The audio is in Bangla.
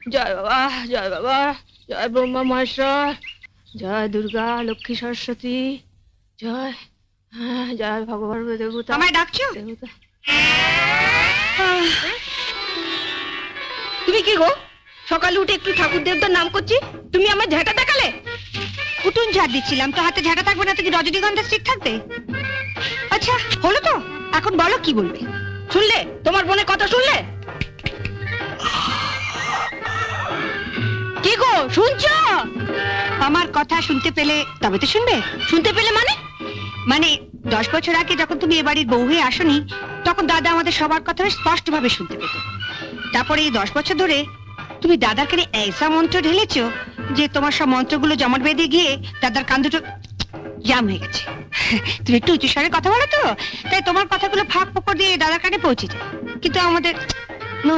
জয় বাবা, জয় বাবা, জয় ব্রহ্মা মহেশ্বর, জয় দুর্গা লক্ষ্মী সরস্বতী, জয় জয় ভগবান দেবতা। আমায় ডাকছো? দেবতা। তুমি কি গো, সকালে উঠে একটু ঠাকুর দেবতার নাম করছি, তুমি আমার ঝাঁটা দেখালে? উঠুন ঝাড় দিচ্ছিলাম, তো হাতে ঝাঁটা থাকবে না তো কি রজনীগন্ধা স্টিক থাকবে? আচ্ছা হলো তো, এখন বলো কি বলবে। শুনলে তোমার বোনের কথা শুনলে? কি গো শুনছো? আমার কথা শুনতে পেলে তবে তো শুনবে। শুনতে পেলে মানে? মানে 10 বছর আগে যখন তুমি এ বাড়ির বউ হয়ে আসনি, তখন দাদা আমাদের সবার কথা স্পষ্ট ভাবে শুনতে পেত। তারপরে এই 10 বছর ধরে তুমি দাদার কানে ऐसा মন্ত্র ঢেলেছো যে তোমার সব মন্ত্রগুলো জমাট বেঁধে গিয়ে দাদার কান দুটো জাম হয়ে গেছে। তুমি একটু উঁচু স্বরে কথা বলো তো, তাই তোমার কথাগুলো ফাঁক ফোকর দিয়ে দাদার কানে পৌঁছে যায়, কিন্তু আমাদের নো